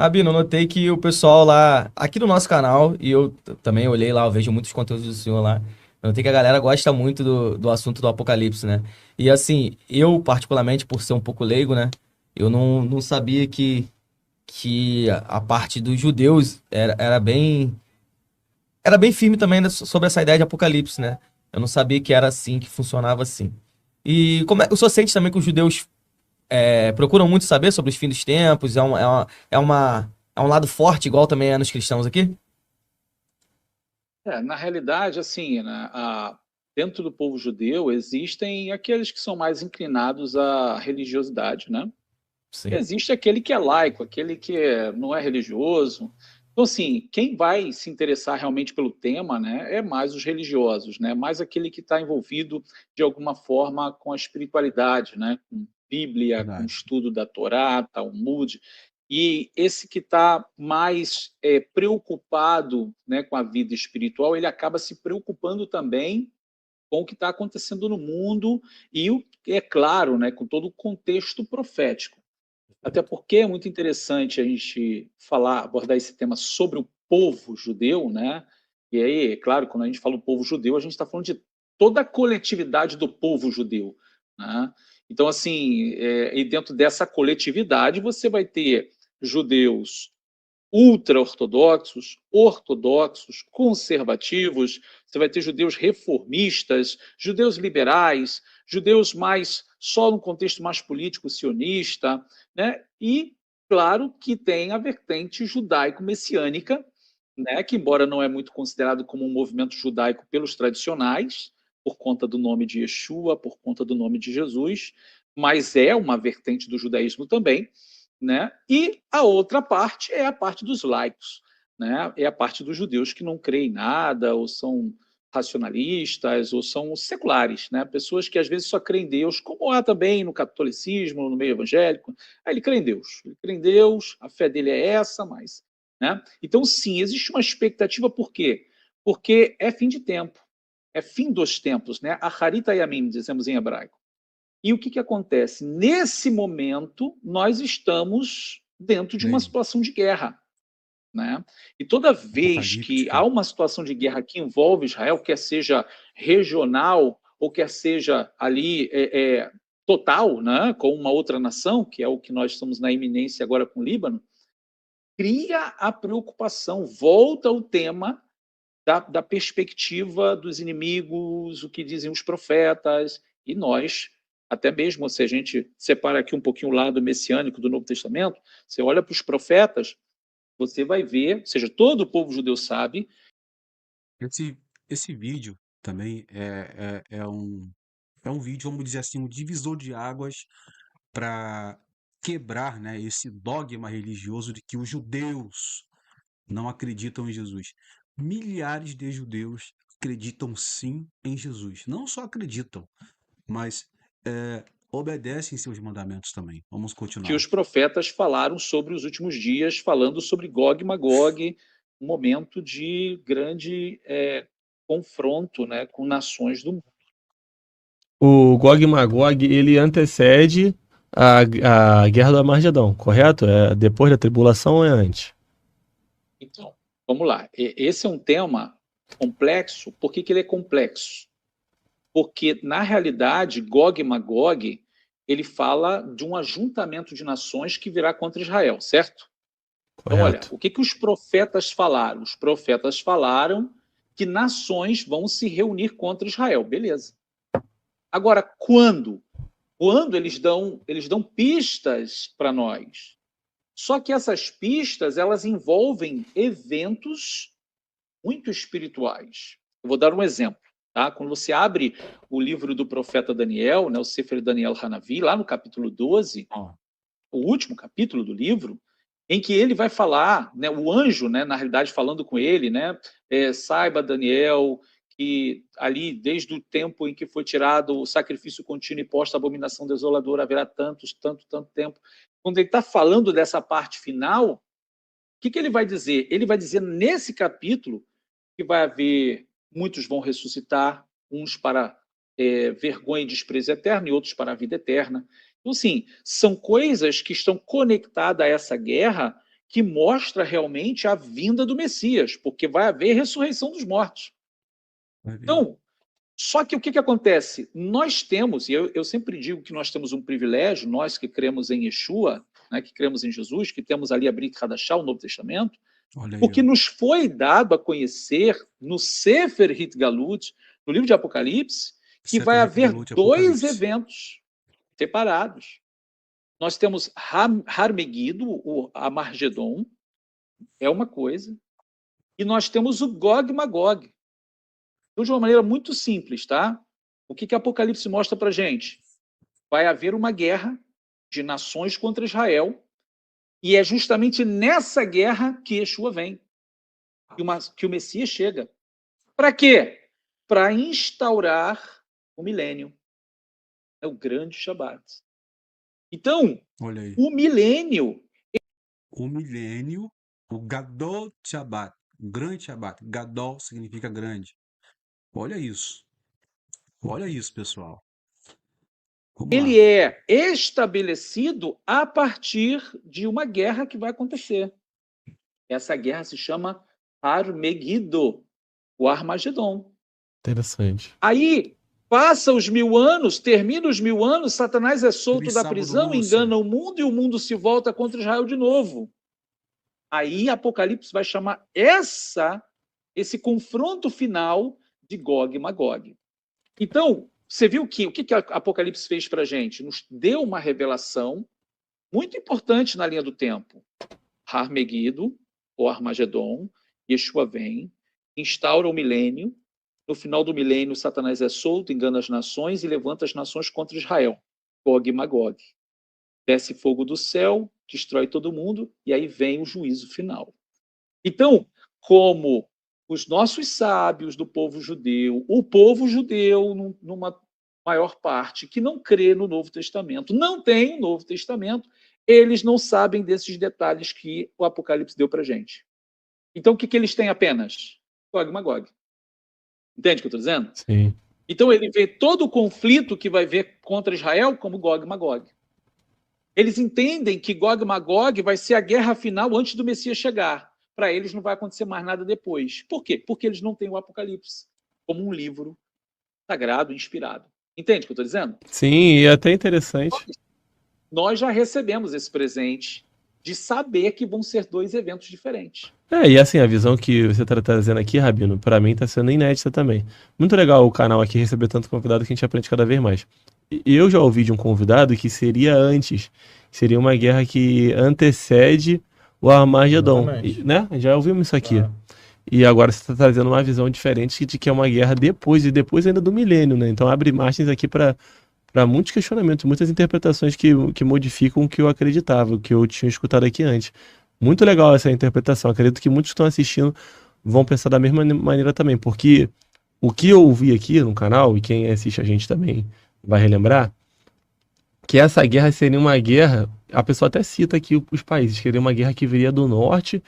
Bino, eu notei que o pessoal lá, aqui no nosso canal, e eu também olhei lá, eu vejo muitos conteúdos do senhor lá, eu notei que a galera gosta muito do assunto do Apocalipse, né? E assim, eu particularmente, por ser um pouco leigo, né? Eu não sabia que a parte dos judeus era bem firme também, né, sobre essa ideia de Apocalipse, né? Eu não sabia que era assim, que funcionava assim. E como é, o senhor sente também que os judeus procuram muito saber sobre os fins dos tempos, é um lado forte, igual também é nos cristãos aqui? Na realidade, assim, né, dentro do povo judeu existem aqueles que são mais inclinados à religiosidade, né? Sim. Existe aquele que é laico, aquele que não é religioso. Então, assim, quem vai se interessar realmente pelo tema, né, é mais os religiosos, né? Mais aquele que está envolvido de alguma forma com a espiritualidade, né? Com Bíblia, com Verdade. estudo da Torá, Talmud. E esse que está mais preocupado, né, com a vida espiritual, ele acaba se preocupando também com o que está acontecendo no mundo e, é claro, né, com todo o contexto profético. Até porque é muito interessante a gente falar, abordar esse tema sobre o povo judeu, né? E aí, é claro, quando a gente fala o povo judeu, a gente está falando de toda a coletividade do povo judeu, né? Então, assim, e dentro dessa coletividade você vai ter judeus ultra-ortodoxos, ortodoxos, conservativos, você vai ter judeus reformistas, judeus liberais, judeus mais só no contexto mais político sionista, né? E claro que tem a vertente judaico-messiânica, né, que embora não é muito considerado como um movimento judaico pelos tradicionais, por conta do nome de Yeshua, por conta do nome de Jesus, mas é uma vertente do judaísmo também, né? E a outra parte é a parte dos laicos, né? É a parte dos judeus que não creem em nada, ou são racionalistas, ou são seculares, né? Pessoas que às vezes só creem em Deus, como há também no catolicismo, no meio evangélico. Aí ele crê em Deus, ele crê em Deus, a fé dele é essa, mas, né? Então, sim, existe uma expectativa, por quê? Porque é fim de tempo, é fim dos tempos, né? Acharita Yamim, dizemos em hebraico. E o que acontece? Nesse momento, nós estamos dentro de uma Bem, situação de guerra. Né? E toda vez que há apocalíptica. uma situação de guerra que envolve Israel, quer seja regional ou quer seja ali total, né, com uma outra nação, que é o que nós estamos na iminência agora com o Líbano, cria a preocupação, volta o tema da perspectiva dos inimigos, o que dizem os profetas, e nós, até mesmo se a gente separa aqui um pouquinho o lado messiânico do Novo Testamento, você olha para os profetas, você vai ver, ou seja, todo o povo judeu sabe. Esse, esse vídeo também é um vídeo, vamos dizer assim, um divisor de águas para quebrar, né, esse dogma religioso de que os judeus não acreditam em Jesus. Milhares de judeus acreditam sim em Jesus. Não só acreditam, mas obedecem seus mandamentos também. Vamos Que continuar. os profetas falaram sobre os últimos dias, falando sobre Gog e Magog, um momento de grande confronto, né, com nações do mundo. O Gog e Magog, ele antecede a Guerra do Armagedão, correto? É depois da tribulação ou é antes? Então, vamos lá. Esse é um tema complexo. Por que ele é complexo? Porque, na realidade, Gog e Magog, ele fala de um ajuntamento de nações que virá contra Israel, certo? Então, olha, Correto. o que os profetas falaram? Os profetas falaram que nações vão se reunir contra Israel, beleza. Agora, quando? Quando eles dão pistas para nós. Só que essas pistas, elas envolvem eventos muito espirituais. Eu vou dar um exemplo. Tá? Quando você abre o livro do profeta Daniel, né, o Sefer Daniel Hanavi, lá no capítulo 12, Ó, o último capítulo do livro, em que ele vai falar, né, o anjo, né, na realidade, falando com ele, né, saiba, Daniel, que ali, desde o tempo em que foi tirado o sacrifício contínuo e posta a abominação desoladora, haverá tanto tempo. Quando ele está falando dessa parte final, o que ele vai dizer? Ele vai dizer nesse capítulo que vai haver, muitos vão ressuscitar, uns para vergonha e desprezo eterno e outros para a vida eterna. Então, assim, são coisas que estão conectadas a essa guerra que mostra realmente a vinda do Messias, porque vai haver ressurreição dos mortos. Vai ver. Então, só que o que acontece? Nós temos, e eu sempre digo que nós temos um privilégio, nós que cremos em Yeshua, né, que cremos em Jesus, que temos ali a Brit Hadashah, o Novo Testamento, Olha aí, porque ó. nos foi dado a conhecer no Sefer Hitgalut, no livro de Apocalipse, que Sefer vai haver Hitgalut, dois Apocalipse. eventos separados. Nós temos Har Megiddo, o Amargedon, é uma coisa, e nós temos o Gog e Magog. Então, de uma maneira muito simples, tá? O que Apocalipse mostra para gente? Vai haver uma guerra de nações contra Israel, e é justamente nessa guerra que Yeshua vem, que o Messias chega. Para quê? Para instaurar o milênio. É o grande Shabat. Então, Olha aí. o milênio, O milênio, o Gadol Shabbat, o grande Shabbat. Gadol significa grande. Olha isso. Olha isso, pessoal. Vamos lá. ele é estabelecido a partir de uma guerra que vai acontecer. Essa guerra se chama Armegiddo, o Armagedon. Interessante. Aí, passa os 1000 anos, termina os 1000 anos, Satanás é solto Feliz da sábado, prisão, Lúcia. engana o mundo e o mundo se volta contra Israel de novo. Aí Apocalipse vai chamar esse confronto final de Gog e Magog. Então, você viu o que Apocalipse fez para a gente? Nos deu uma revelação muito importante na linha do tempo. Har Megiddo, ou Armagedon, Yeshua vem, instaura o milênio. No final do milênio, Satanás é solto, engana as nações e levanta as nações contra Israel. Gog e Magog. Desce fogo do céu, destrói todo mundo, e aí vem o juízo final. Então, como os nossos sábios do povo judeu, o povo judeu, numa maior parte, que não crê no Novo Testamento, não tem o Novo Testamento, eles não sabem desses detalhes que o Apocalipse deu para a gente. Então, o que eles têm apenas? Gog e Magog. Entende o que eu estou dizendo? Sim. Então, ele vê todo o conflito que vai ver contra Israel como Gog e Magog. Eles entendem que Gog e Magog vai ser a guerra final antes do Messias chegar. Para eles não vai acontecer mais nada depois. Por quê? Porque eles não têm o Apocalipse como um livro sagrado, inspirado. Entende o que eu estou dizendo? Sim, e é até interessante. Nós já recebemos esse presente de saber que vão ser dois eventos diferentes. E assim, a visão que você está trazendo aqui, Rabino, para mim está sendo inédita também. Muito legal o canal aqui receber tanto convidado que a gente aprende cada vez mais. Eu já ouvi de um convidado que seria antes, seria uma guerra que antecede o Armagedon, Exatamente. né? Já ouvimos isso aqui. Ah. E agora você está trazendo uma visão diferente de que é uma guerra depois e depois ainda do milênio, né? Então abre margens aqui para muitos questionamentos, muitas interpretações que modificam o que eu acreditava, o que eu tinha escutado aqui antes. Muito legal essa interpretação. Acredito que muitos que estão assistindo vão pensar da mesma maneira também, porque o que eu ouvi aqui no canal, e quem assiste a gente também vai relembrar, que essa guerra seria uma guerra, a pessoa até cita aqui os países, que seria uma guerra que viria do norte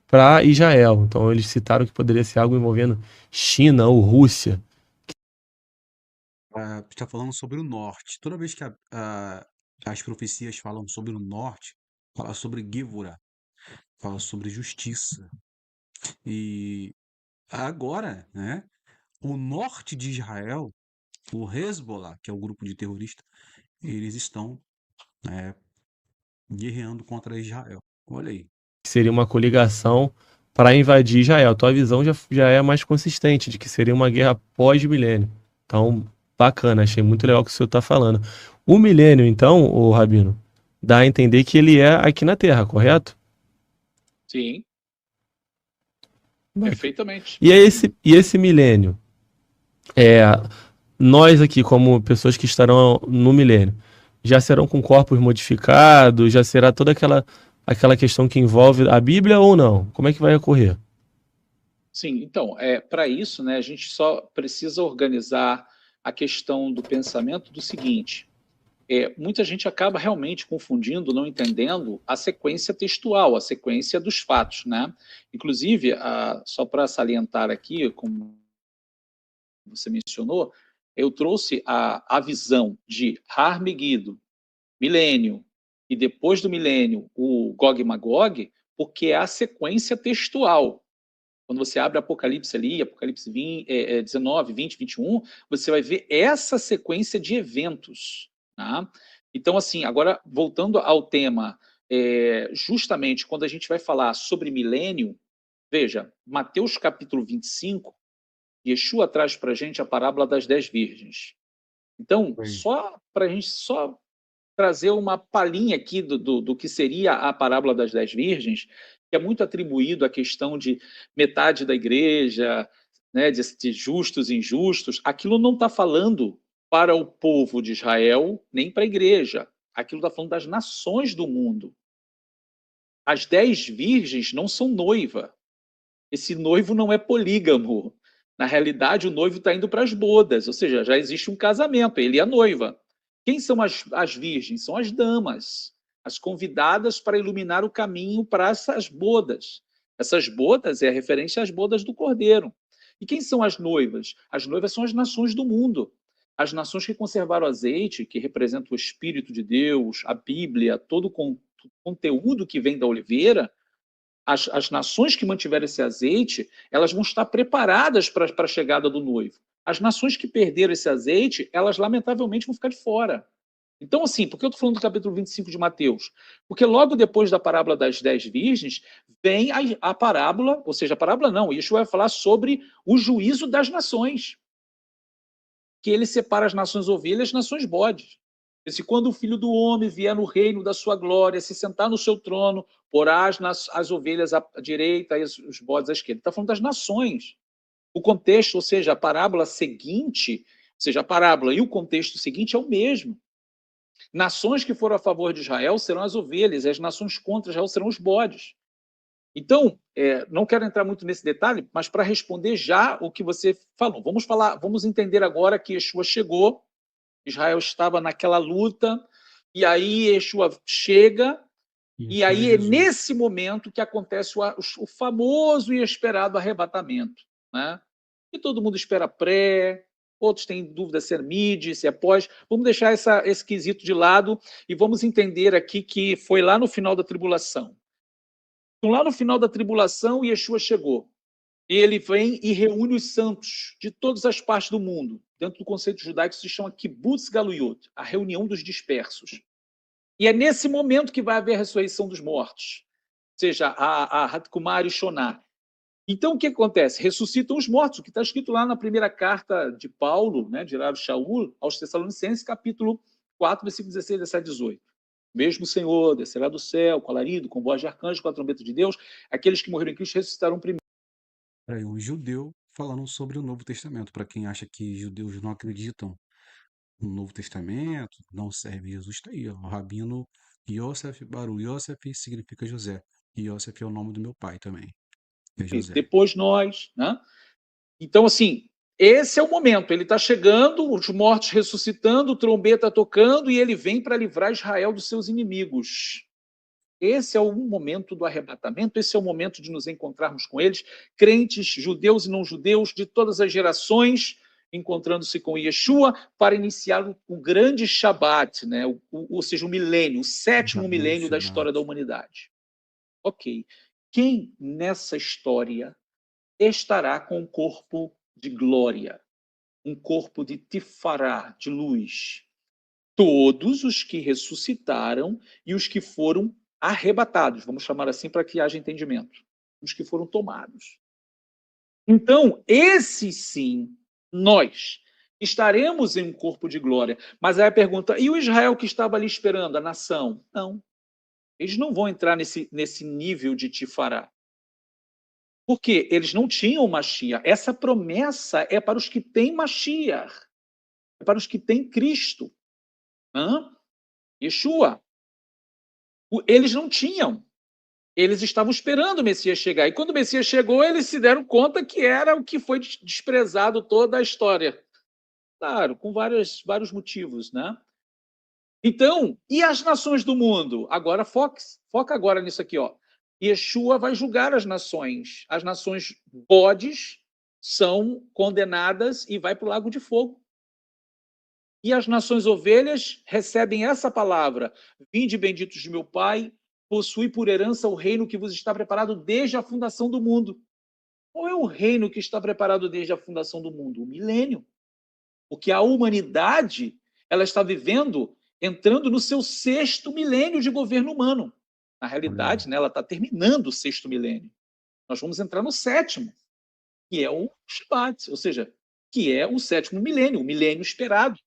para Israel. Então eles citaram que poderia ser algo envolvendo China ou Rússia. Está falando sobre o norte. Toda vez que as profecias falam sobre o norte, fala sobre Gívura, fala sobre justiça. E agora, né, o norte de Israel, o Hezbollah, que é o grupo de terroristas, eles estão guerreando contra Israel. Olha aí. Seria uma coligação para invadir Israel. Tua visão já é mais consistente, de que seria uma guerra pós-milênio. Então, bacana, achei muito legal o que o senhor está falando. O milênio, então, o Rabino, dá a entender que ele é aqui na Terra, correto? Sim. Perfeitamente. E esse milênio, nós aqui, como pessoas que estarão no milênio, já serão com corpos modificados, já será toda aquela questão que envolve a Bíblia ou não? Como é que vai ocorrer? Sim, então, para isso, né, a gente só precisa organizar a questão do pensamento do seguinte: muita gente acaba realmente confundindo, não entendendo a sequência textual, a sequência dos fatos, né? Inclusive, só para salientar aqui, como você mencionou, eu trouxe a visão de Har Megiddo, milênio, e depois do milênio, o Gog e Magog, porque é a sequência textual. Quando você abre Apocalipse ali, Apocalipse 19, 20, 21, você vai ver essa sequência de eventos. Tá? Então, assim, agora, voltando ao tema, justamente quando a gente vai falar sobre milênio, veja, Mateus capítulo 25, Yeshua traz para a gente a parábola das 10 virgens. Então, Oi. só para a gente trazer uma palhinha aqui do que seria a parábola das 10 virgens, que é muito atribuído à questão de metade da igreja, né, de justos e injustos. Aquilo não está falando para o povo de Israel, nem para a igreja. Aquilo está falando das nações do mundo. As 10 virgens não são noiva. Esse noivo não é polígamo. Na realidade, o noivo está indo para as bodas, ou seja, já existe um casamento, ele é a noiva. Quem são as virgens? São as damas, as convidadas para iluminar o caminho para essas bodas. Essas bodas é a referência às bodas do Cordeiro. E quem são as noivas? As noivas são as nações do mundo. As nações que conservaram o azeite, que representa o Espírito de Deus, a Bíblia, todo o conteúdo que vem da oliveira, as nações que mantiveram esse azeite, elas vão estar preparadas para a chegada do noivo. As nações que perderam esse azeite, elas lamentavelmente vão ficar de fora. Então, assim, por que eu estou falando do capítulo 25 de Mateus? Porque logo depois da parábola das 10 virgens, vem a parábola, ou seja, a parábola não, Yeshua vai falar sobre o juízo das nações. Que ele separa as nações ovelhas e as nações bodes. Se quando o Filho do Homem vier no reino da sua glória, se sentar no seu trono, porá as ovelhas à direita e os bodes à esquerda. Está falando das nações. O contexto, ou seja, a parábola seguinte, ou seja, a parábola e o contexto seguinte é o mesmo. Nações que foram a favor de Israel serão as ovelhas, e as nações contra Israel serão os bodes. Então, não quero entrar muito nesse detalhe, mas para responder já o que você falou, vamos entender agora que Yeshua chegou, Israel estava naquela luta, e aí Yeshua chega, e Yeshua aí é Jesus. nesse momento que acontece o famoso e esperado arrebatamento. Né? E todo mundo espera pré, outros têm dúvida se é mid, se é pós. Vamos deixar esse quesito de lado e vamos entender aqui que foi lá no final da tribulação. Então, lá no final da tribulação, Yeshua chegou. Ele vem e reúne os santos de todas as partes do mundo. Dentro do conceito judaico, isso se chama Kibbutz Galuyot, a reunião dos dispersos. E é nesse momento que vai haver a ressurreição dos mortos, ou seja, a Hatkumar e Shoná. Então, o que acontece? Ressuscitam os mortos, o que está escrito lá na primeira carta de Paulo, né, de Rabi Shaul, aos Tessalonicenses, capítulo 4, versículos 16, 17 e 18. Mesmo o Senhor descerá do céu, com alarido, com voz de arcanjo, com a trombeta de Deus, aqueles que morreram em Cristo ressuscitarão primeiro. Aí, um judeu falando sobre o Novo Testamento. Para quem acha que judeus não acreditam no Novo Testamento, não serve Jesus, está aí. Ó, o rabino Yosef Baru. Yosef significa José. E Yosef é o nome do meu pai também. É José. Depois nós. Né? Então, assim, esse é o momento. Ele está chegando, os mortos ressuscitando, trombeta tocando, e ele vem para livrar Israel dos seus inimigos. Esse é o momento do arrebatamento, esse é o momento de nos encontrarmos com eles, crentes, judeus e não judeus, de todas as gerações, encontrando-se com Yeshua para iniciar o grande Shabat, né? Ou seja, o milênio, o sétimo milênio da história da humanidade. Ok. Quem nessa história estará com um corpo de glória, um corpo de tifará, de luz? Todos os que ressuscitaram e os que foram arrebatados, vamos chamar assim para que haja entendimento, os que foram tomados. Então, esses sim, nós estaremos em um corpo de glória. Mas aí a pergunta, e o Israel que estava ali esperando, a nação? Não. Eles não vão entrar nesse nível de tifará. Porque eles não tinham Mashiach. Essa promessa é para os que têm Mashiach. É para os que têm Cristo. Yeshua. Eles não tinham. Eles estavam esperando o Messias chegar. E quando o Messias chegou, eles se deram conta que era o que foi desprezado toda a história. Claro, com vários motivos, né? Então, e as nações do mundo? Agora, foca agora nisso aqui, ó. Yeshua vai julgar as nações. As nações bodes são condenadas e vai para o lago de fogo. E as nações ovelhas recebem essa palavra: vinde benditos de meu Pai, possui por herança o reino que vos está preparado desde a fundação do mundo. Qual é o reino que está preparado desde a fundação do mundo? O milênio. Porque a humanidade, ela está vivendo, entrando no seu 6º milênio de governo humano. Na realidade, né, ela está terminando o 6º milênio. Nós vamos entrar no 7º, que é o Shabbat, ou seja, que é o 7º milênio, o milênio esperado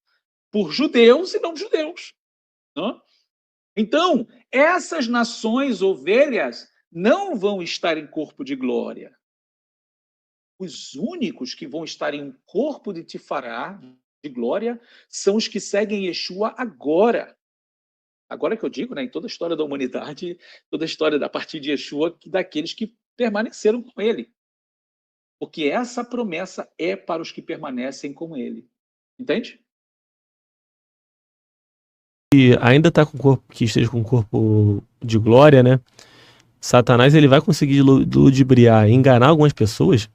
por judeus e não judeus. Não? Então, essas nações ovelhas não vão estar em corpo de glória. Os únicos que vão estar em um corpo de Tifará, de glória, são os que seguem Yeshua agora. Agora que eu digo, né, em toda a história da humanidade, toda a história da partir de Yeshua, daqueles que permaneceram com ele. Porque essa promessa é para os que permanecem com ele. Entende? E ainda está com o corpo, que esteja com o corpo de glória, né? Satanás, ele vai conseguir ludibriar, enganar algumas pessoas?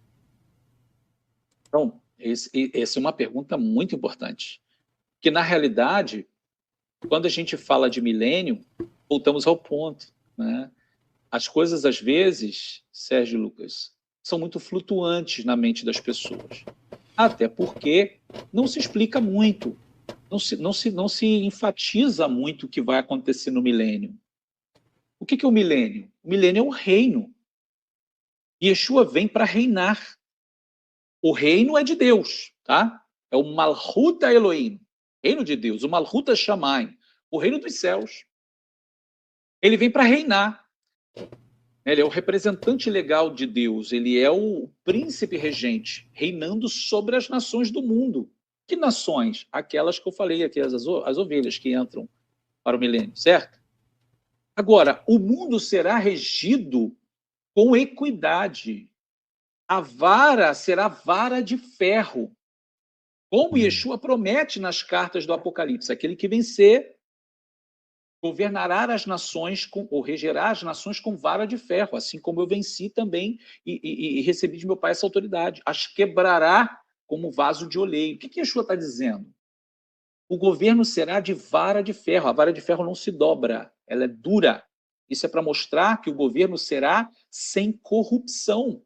Então, essa é uma pergunta muito importante. Porque, na realidade, quando a gente fala de milênio, voltamos ao ponto, né? As coisas, às vezes, Sérgio e Lucas, são muito flutuantes na mente das pessoas. Até porque não se explica muito, não se enfatiza muito o que vai acontecer no milênio. O que é o milênio? O milênio é o reino. E Yeshua vem para reinar. O reino é de Deus, tá? É o Malchut Elohim, reino de Deus, o Malchut Shamayim, o reino dos céus. Ele vem para reinar. Ele é o representante legal de Deus, ele é o príncipe regente, reinando sobre as nações do mundo. Que nações? Aquelas que eu falei aqui, as ovelhas que entram para o milênio, certo? Agora, o mundo será regido com equidade. A vara será vara de ferro. Como Yeshua promete nas cartas do Apocalipse, aquele que vencer governará as nações, ou regerá as nações com vara de ferro, assim como eu venci também e recebi de meu pai essa autoridade. As quebrará como vaso de oleiro. O que Yeshua está dizendo? O governo será de vara de ferro. A vara de ferro não se dobra, ela é dura. Isso é para mostrar que o governo será sem corrupção.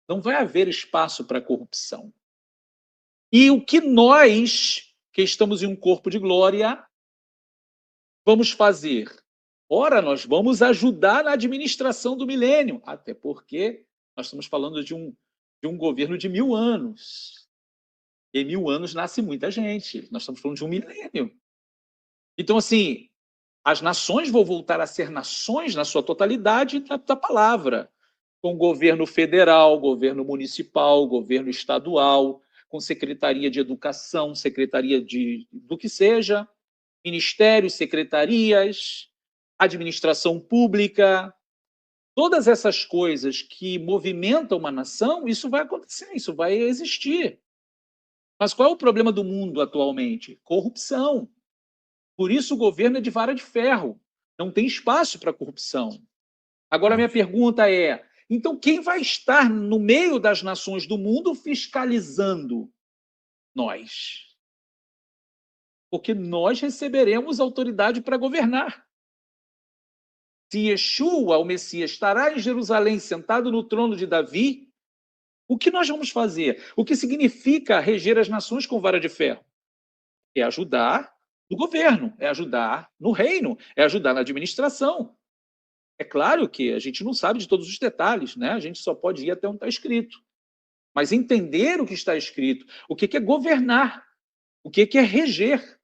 Não vai haver espaço para corrupção. E o que nós, que estamos em um corpo de glória, vamos fazer? Ora, nós vamos ajudar na administração do milênio, até porque nós estamos falando de um governo de 1000 anos. E em 1000 anos nasce muita gente. Nós estamos falando de um milênio. Então, assim, as nações vão voltar a ser nações na sua totalidade da palavra. Com governo federal, governo municipal, governo estadual, com secretaria de educação, secretaria do que seja, ministérios, secretarias, administração pública, todas essas coisas que movimentam uma nação, isso vai acontecer, isso vai existir. Mas qual é o problema do mundo atualmente? Corrupção. Por isso o governo é de vara de ferro. Não tem espaço para corrupção. Agora, minha pergunta é, então quem vai estar no meio das nações do mundo fiscalizando? Nós. Porque nós receberemos autoridade para governar. Se Yeshua, o Messias, estará em Jerusalém sentado no trono de Davi, o que nós vamos fazer? O que significa reger as nações com vara de ferro? É ajudar no governo, é ajudar no reino, é ajudar na administração. É claro que a gente não sabe de todos os detalhes, né? A gente só pode ir até onde está escrito. Mas entender o que está escrito, o que é governar, o que é reger,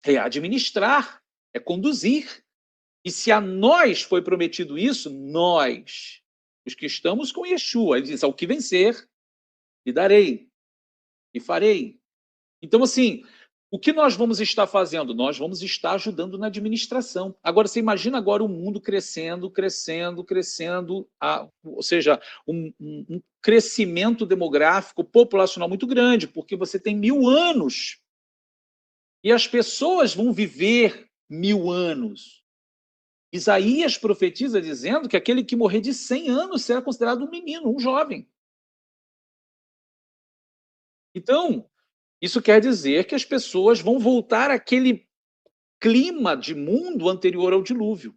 é administrar, é conduzir. E se a nós foi prometido isso, nós, os que estamos com Yeshua, ele diz, ao que vencer, lhe darei e farei. Então, assim, o que nós vamos estar fazendo? Nós vamos estar ajudando na administração. Agora, você imagina agora o mundo crescendo, crescendo, crescendo, ou seja, um crescimento demográfico, populacional muito grande, porque você tem 1000 anos. E as pessoas vão viver 1000 anos. Isaías profetiza dizendo que aquele que morrer de 100 anos será considerado um menino, um jovem. Então, isso quer dizer que as pessoas vão voltar àquele clima de mundo anterior ao dilúvio.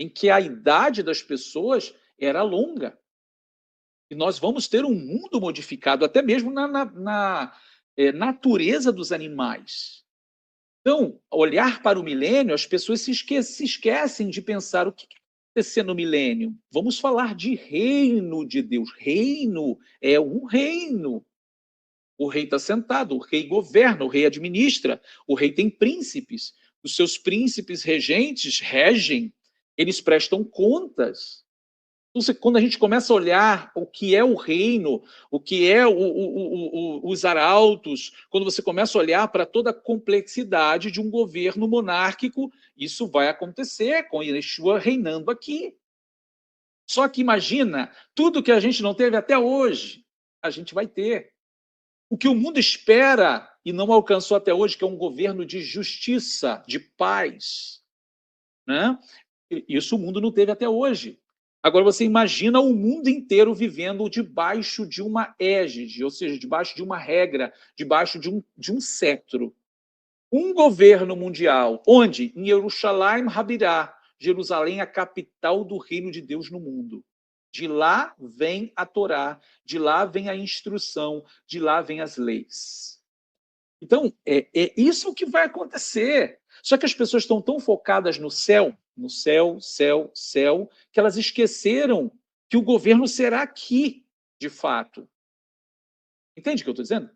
em que a idade das pessoas era longa. E nós vamos ter um mundo modificado, até mesmo na natureza dos animais. Então, olhar para o milênio, as pessoas se esquecem de pensar o que vai acontecer no milênio. Vamos falar de reino de Deus. Reino é um reino. O rei está sentado, o rei governa, o rei administra, o rei tem príncipes. Os seus príncipes regentes regem, eles prestam contas. Então, quando a gente começa a olhar o que é o reino, o que é os arautos, quando você começa a olhar para toda a complexidade de um governo monárquico, isso vai acontecer com Yeshua reinando aqui. Só que imagina, tudo que a gente não teve até hoje, a gente vai ter. O que o mundo espera e não alcançou até hoje, que é um governo de justiça, de paz, né? Isso o mundo não teve até hoje. Agora você imagina o mundo inteiro vivendo debaixo de uma égide, ou seja, debaixo de uma regra, debaixo de um cetro. Um governo mundial, onde? Em Jerusalém Habirá, Jerusalém, a capital do reino de Deus no mundo. De lá vem a Torá, de lá vem a instrução, de lá vem as leis. Então, é isso que vai acontecer. Só que as pessoas estão tão focadas no céu, céu, que elas esqueceram que o governo será aqui, de fato. Entende o que eu estou dizendo?